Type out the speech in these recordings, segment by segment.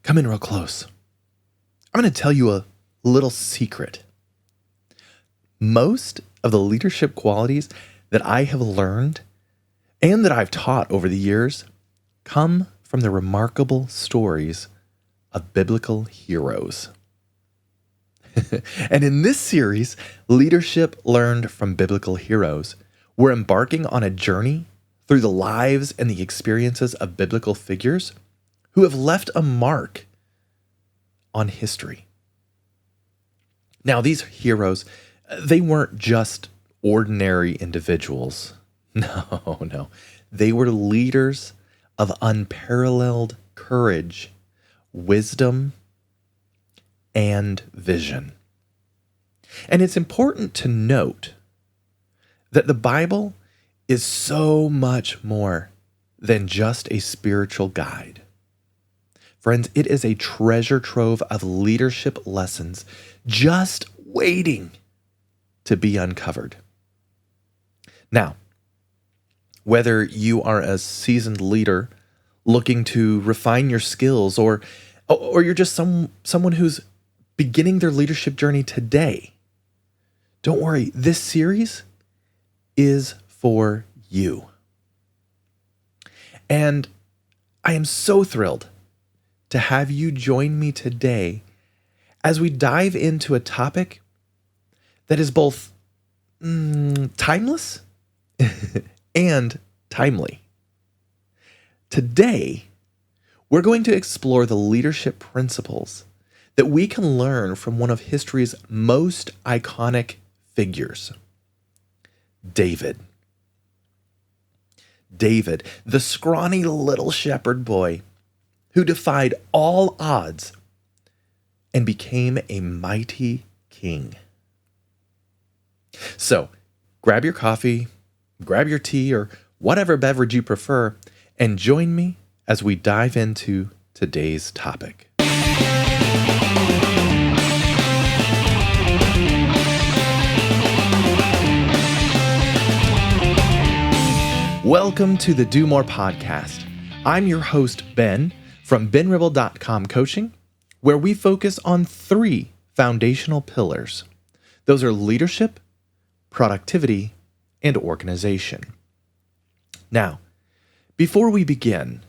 Come in real close. I'm going to tell you a little secret. Most of the leadership qualities that I have learned and that I've taught over the years come from the remarkable stories of biblical heroes. And in this series, Leadership Learned from Biblical Heroes, we're embarking on a journey through the lives and the experiences of biblical figures who have left a mark on history. Now, these heroes, they weren't just ordinary individuals. No. They were leaders of unparalleled courage, wisdom, and vision. And it's important to note that the Bible is so much more than just a spiritual guide. Friends, it is a treasure trove of leadership lessons just waiting to be uncovered. Now, whether you are a seasoned leader looking to refine your skills or you're just someone who's beginning their leadership journey today, don't worry, this series is for you. And I am so thrilled to have you join me today as we dive into a topic that is both timeless and timely. Today, we're going to explore the leadership principles that we can learn from one of history's most iconic figures, David. David, the scrawny little shepherd boy who defied all odds and became a mighty king. So, grab your coffee, grab your tea, or whatever beverage you prefer, and join me as we dive into today's topic. Welcome to the Do More podcast. I'm your host, Ben, from benribble.com Coaching, where we focus on 3 foundational pillars. Those are leadership, productivity, and organization. Now, before we begin,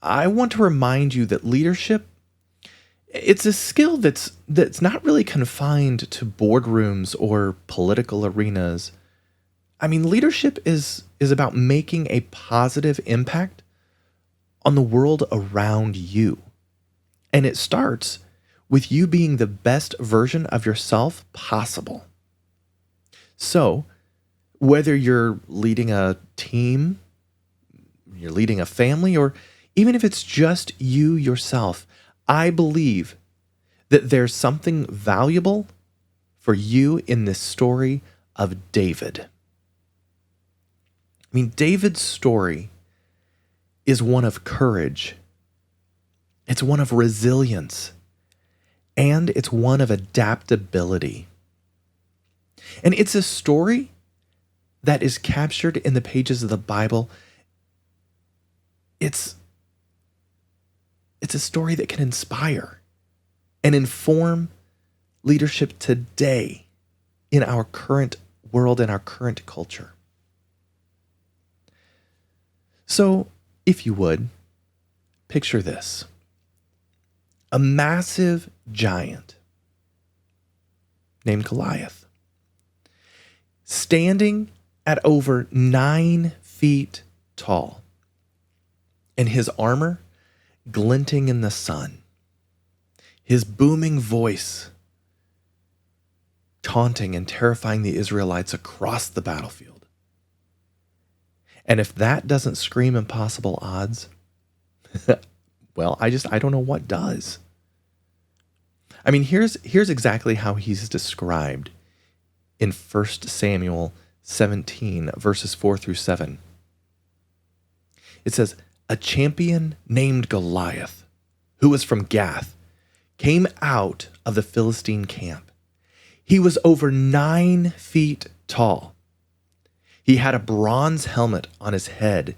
I want to remind you that leadership, it's a skill that's not really confined to boardrooms or political arenas. I mean, leadership is about making a positive impact on the world around you. And it starts with you being the best version of yourself possible. So, whether you're leading a team, you're leading a family, or even if it's just you yourself, I believe that there's something valuable for you in this story of David. I mean, David's story is one of courage. It's one of resilience. And it's one of adaptability. And it's a story that is captured in the pages of the Bible. It's a story that can inspire and inform leadership today in our current world and our current culture. So, if you would, picture this. A massive giant named Goliath, standing at over 9 feet tall, and his armor glinting in the sun, his booming voice taunting and terrifying the Israelites across the battlefield. And if that doesn't scream impossible odds, well, I don't know what does. I mean, here's exactly how he's described in 1 Samuel 17, verses 4 through 7. It says, "A champion named Goliath, who was from Gath, came out of the Philistine camp. He was over 9 feet tall. He had a bronze helmet on his head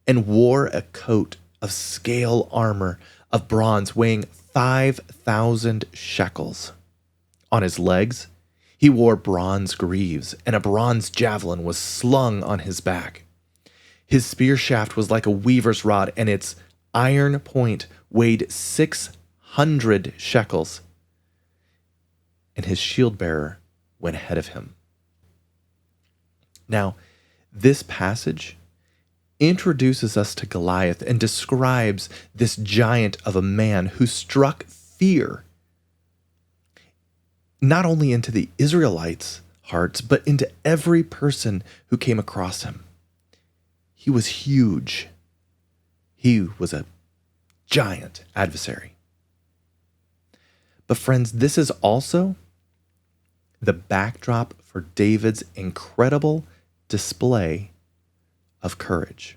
and wore a coat of scale armor of bronze weighing 5,000 shekels. On his legs, he wore bronze greaves, and a bronze javelin was slung on his back. His spear shaft was like a weaver's rod, and its iron point weighed 600 shekels. And his shield bearer went ahead of him. Now, this passage introduces us to Goliath and describes this giant of a man who struck fear not only into the Israelites' hearts, but into every person who came across him. He was huge. He was a giant adversary. But friends, this is also the backdrop for David's incredible display of courage.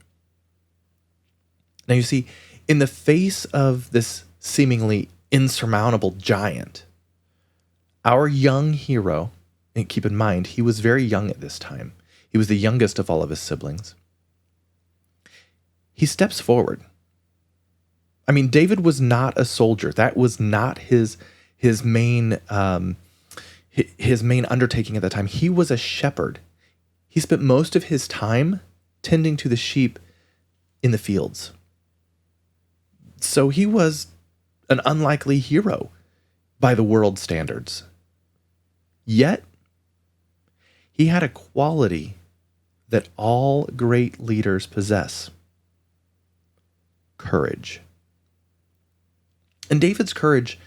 Now you see, in the face of this seemingly insurmountable giant, our young hero, and keep in mind, he was very young at this time. He was the youngest of all of his siblings. He steps forward. I mean, David was not a soldier. That was not his main undertaking at the time. He was a shepherd. He spent most of his time tending to the sheep in the fields. So he was an unlikely hero by the world standards. Yet, he had a quality that all great leaders possess: courage. And David's courage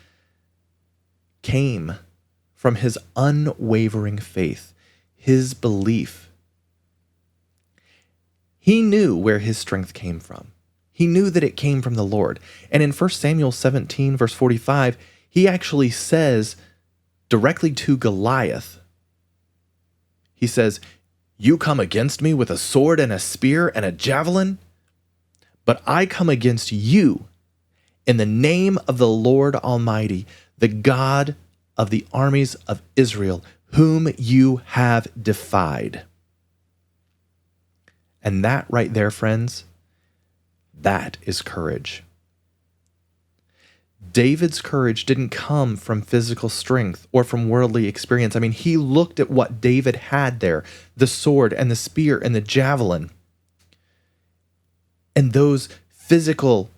came from his unwavering faith, his belief. He knew where his strength came from. He knew that it came from the Lord. And in 1 Samuel 17, verse 45, he actually says directly to Goliath, he says, "You come against me with a sword and a spear and a javelin, but I come against you in the name of the Lord Almighty, the God of the armies of Israel, whom you have defied." And that right there, friends, that is courage. David's courage didn't come from physical strength or from worldly experience. I mean, he looked at what David had there, the sword and the spear and the javelin. And those physical,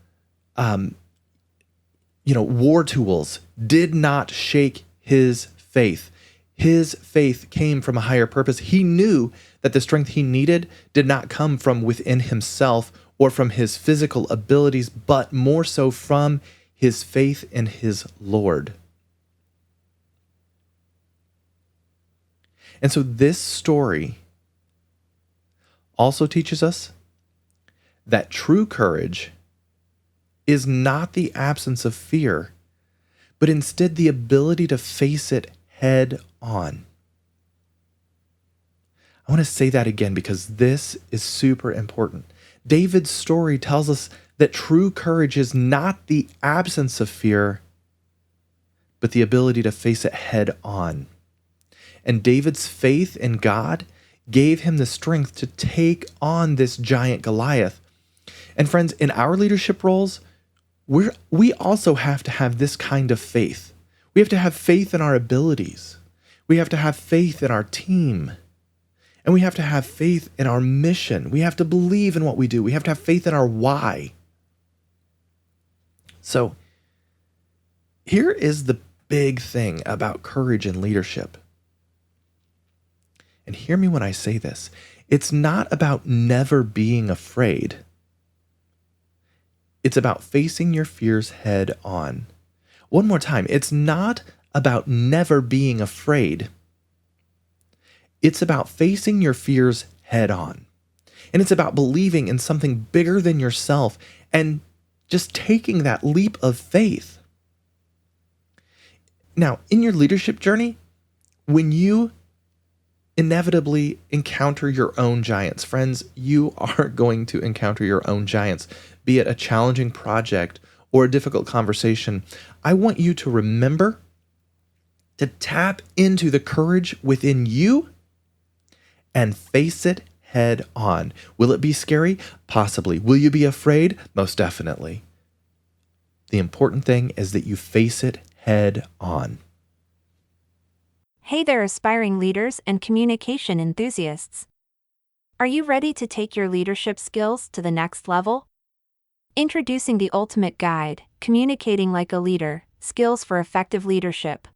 war tools did not shake his faith. His faith came from a higher purpose. He knew that the strength he needed did not come from within himself or from his physical abilities, but more so from his faith in his Lord. And so this story also teaches us that true courage is not the absence of fear, but instead the ability to face it head on. I want to say that again because this is super important. David's story tells us that true courage is not the absence of fear, but the ability to face it head on. And David's faith in God gave him the strength to take on this giant Goliath. And friends, in our leadership roles, we also have to have this kind of faith. We have to have faith in our abilities. We have to have faith in our team. And we have to have faith in our mission. We have to believe in what we do. We have to have faith in our why. So, here is the big thing about courage and leadership. And hear me when I say this. It's not about never being afraid. It's about facing your fears head on. One more time. It's not about never being afraid. It's about facing your fears head on. And it's about believing in something bigger than yourself and just taking that leap of faith. Now, in your leadership journey, when you inevitably encounter your own giants, friends, you are going to encounter your own giants, be it a challenging project or a difficult conversation. I want you to remember to tap into the courage within you and face it head on. Will it be scary? Possibly. Will you be afraid? Most definitely. The important thing is that you face it head on. Hey there, aspiring leaders and communication enthusiasts. Are you ready to take your leadership skills to the next level? Introducing the ultimate guide, Communicating Like a Leader, Skills for Effective Leadership.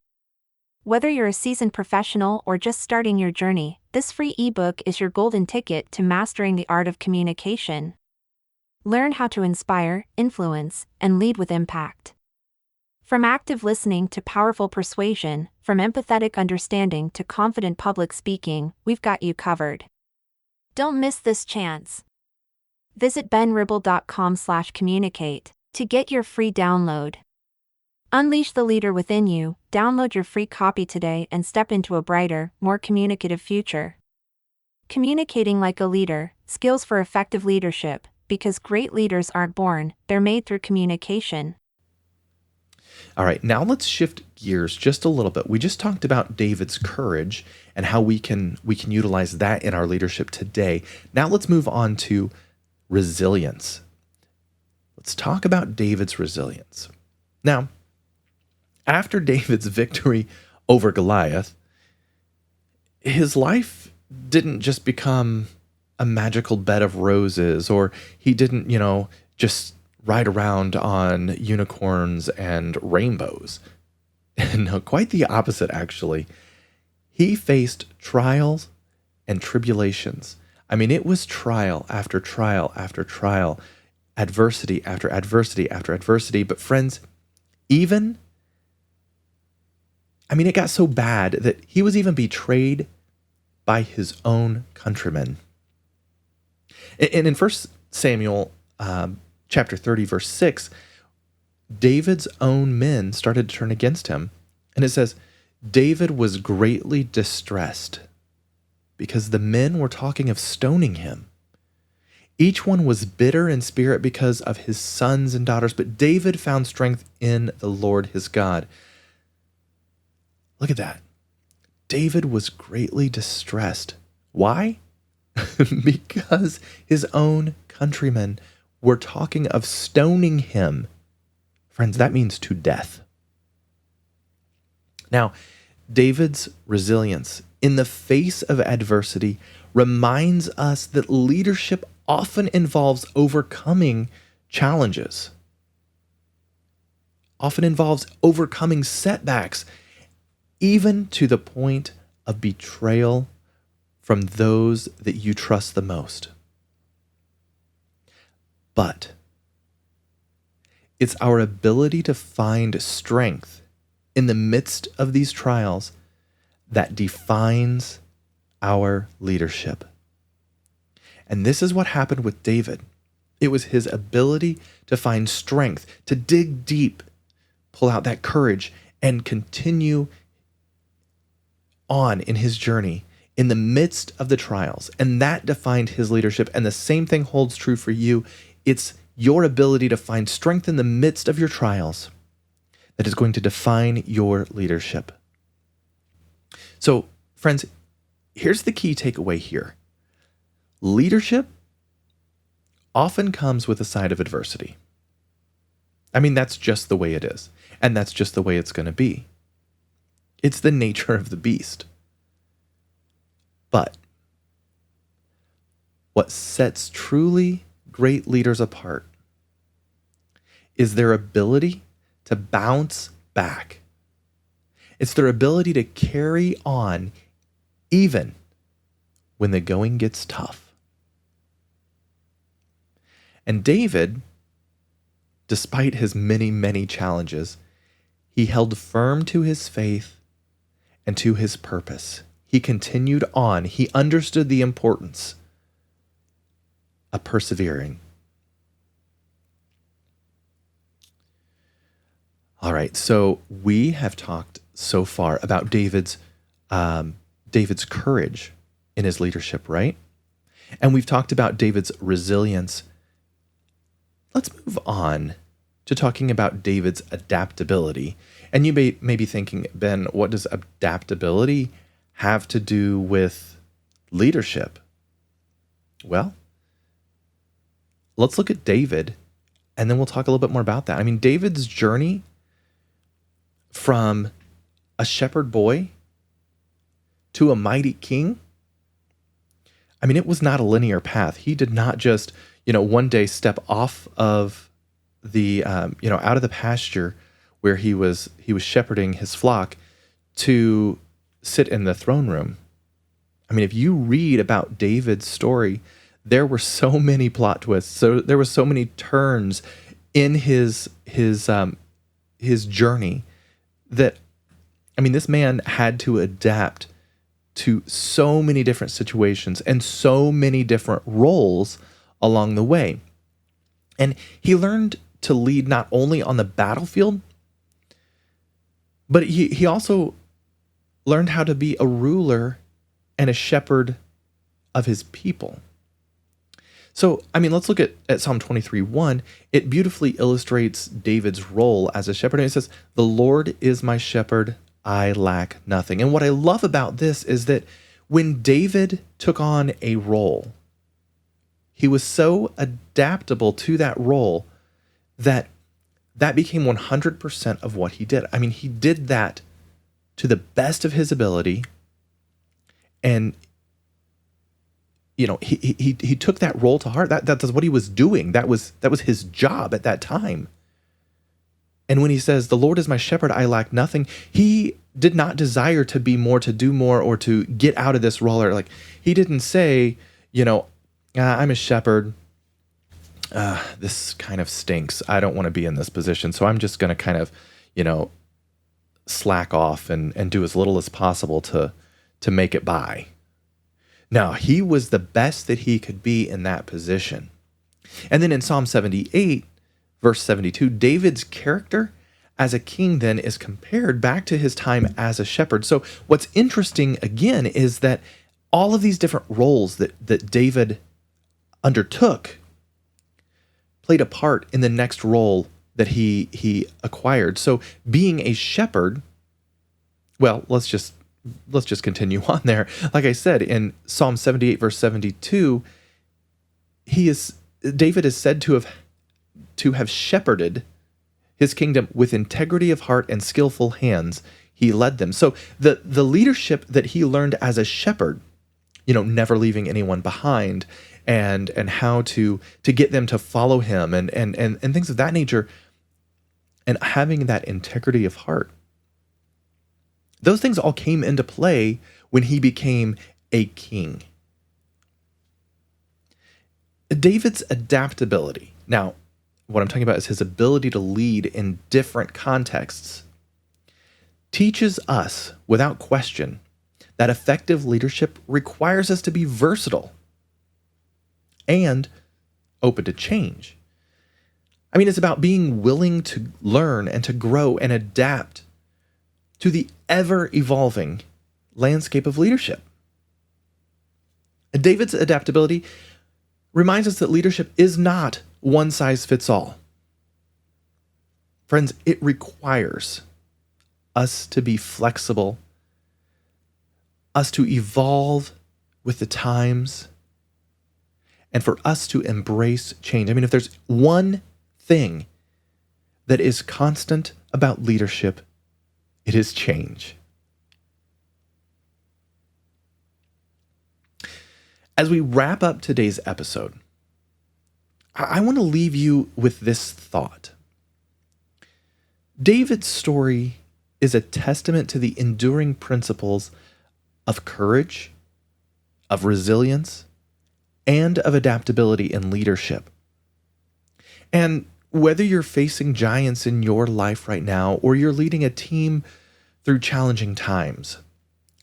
Whether you're a seasoned professional or just starting your journey, this free ebook is your golden ticket to mastering the art of communication. Learn how to inspire, influence, and lead with impact. From active listening to powerful persuasion, from empathetic understanding to confident public speaking, we've got you covered. Don't miss this chance. Visit benribble.com/communicate to get your free download. Unleash the leader within you, download your free copy today and step into a brighter, more communicative future. Communicating Like a Leader, Skills for Effective Leadership, because great leaders aren't born, they're made through communication. All right, now let's shift gears just a little bit. We just talked about David's courage and how we can utilize that in our leadership today. Now let's move on to resilience. Let's talk about David's resilience. Now, after David's victory over Goliath, his life didn't just become a magical bed of roses, or he didn't, just ride around on unicorns and rainbows. No, quite the opposite, actually. He faced trials and tribulations. I mean, it was trial after trial after trial, adversity after adversity after adversity. But friends, it got so bad that he was even betrayed by his own countrymen. And in 1 Samuel chapter 30, verse 6, David's own men started to turn against him. And it says, David was greatly distressed because the men were talking of stoning him. Each one was bitter in spirit because of his sons and daughters, but David found strength in the Lord his God. Look at that. David was greatly distressed. Why? Because his own countrymen were talking of stoning him. Friends, that means to death. Now, David's resilience in the face of adversity reminds us that leadership often involves overcoming challenges, often involves overcoming setbacks, even to the point of betrayal from those that you trust the most. But it's our ability to find strength in the midst of these trials that defines our leadership. And this is what happened with David. It was his ability to find strength, to dig deep, pull out that courage, and continue on in his journey in the midst of the trials. And that defined his leadership. And the same thing holds true for you. It's your ability to find strength in the midst of your trials that is going to define your leadership. So, friends, here's the key takeaway here. Leadership often comes with a side of adversity. That's just the way it is. And that's just the way it's going to be. It's the nature of the beast. But what sets truly great leaders apart is their ability to bounce back. It's their ability to carry on even when the going gets tough. And David, despite his many, many challenges, he held firm to his faith and to his purpose. He continued on. He understood the importance of persevering. All right, so we have talked so far about David's courage in his leadership, right? And we've talked about David's resilience. Let's move on to talking about David's adaptability. And you may be thinking, Ben, what does adaptability have to do with leadership? Well, let's look at David And then we'll talk a little bit more about that. I mean, David's journey from a shepherd boy to a mighty king, I mean, it was not a linear path. He did not just, one day step off of the, out of the pasture where he was shepherding his flock to sit in the throne room. I mean, if you read about David's story, there were so many plot twists. So there were so many turns in his journey that, I mean, this man had to adapt to so many different situations and so many different roles along the way. And he learned to lead not only on the battlefield, but he also learned how to be a ruler and a shepherd of his people. So, I mean, let's look at Psalm 23:1. It beautifully illustrates David's role as a shepherd. And it says, "The Lord is my shepherd, I lack nothing." And what I love about this is that when David took on a role, he was so adaptable to that role that became 100% of what he did. I mean, he did that to the best of his ability. And, he took that role to heart. That's what he was doing. That was his job at that time. And when he says, "The Lord is my shepherd, I lack nothing," he did not desire to be more, to do more, or to get out of this role. Or he didn't say, "I'm a shepherd. This kind of stinks. I don't want to be in this position. So I'm just going to kind of, slack off and do as little as possible to make it by." No, he was the best that he could be in that position. And then in Psalm 78, verse 72, David's character as a king then is compared back to his time as a shepherd. So what's interesting again is that all of these different roles that David undertook played a part in the next role that he acquired. So being a shepherd, well, let's just continue on there. Like I said, in Psalm 78, verse 72, David is said to have shepherded his kingdom with integrity of heart and skillful hands. He led them. So the leadership that he learned as a shepherd, never leaving anyone behind, and how to get them to follow him, and things of that nature, and having that integrity of heart. Those things all came into play when he became a king. David's adaptability. Now, what I'm talking about is his ability to lead in different contexts. Teaches us, without question, that effective leadership requires us to be versatile and open to change. I mean, it's about being willing to learn and to grow and adapt to the ever-evolving landscape of leadership. And David's adaptability reminds us that leadership is not one size fits all. Friends, it requires us to be flexible, us to evolve with the times, and for us to embrace change. I mean, if there's one thing that is constant about leadership, it is change. As we wrap up today's episode, I want to leave you with this thought. David's story is a testament to the enduring principles of courage, of resilience, and of adaptability in leadership. And whether you're facing giants in your life right now, or you're leading a team through challenging times,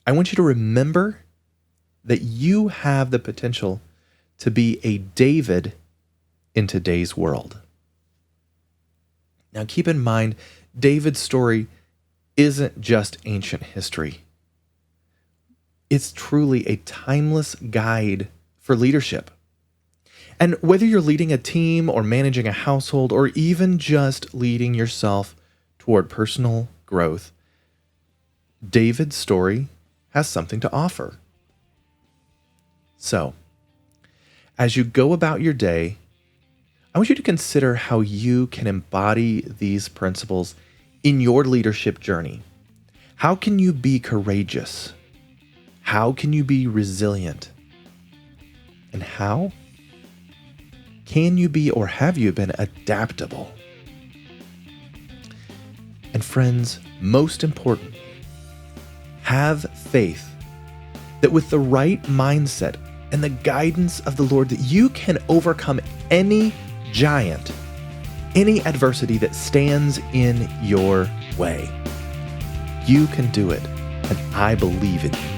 I want you to remember that you have the potential to be a David in today's world. Now, keep in mind, David's story isn't just ancient history. It's truly a timeless guide for leadership. And whether you're leading a team or managing a household, or even just leading yourself toward personal growth, David's story has something to offer. So, as you go about your day, I want you to consider how you can embody these principles in your leadership journey. How can you be courageous? How can you be resilient? And how can you be, or have you been, adaptable? And friends, most important, have faith that with the right mindset and the guidance of the Lord, that you can overcome any giant, any adversity that stands in your way. You can do it, and I believe in you.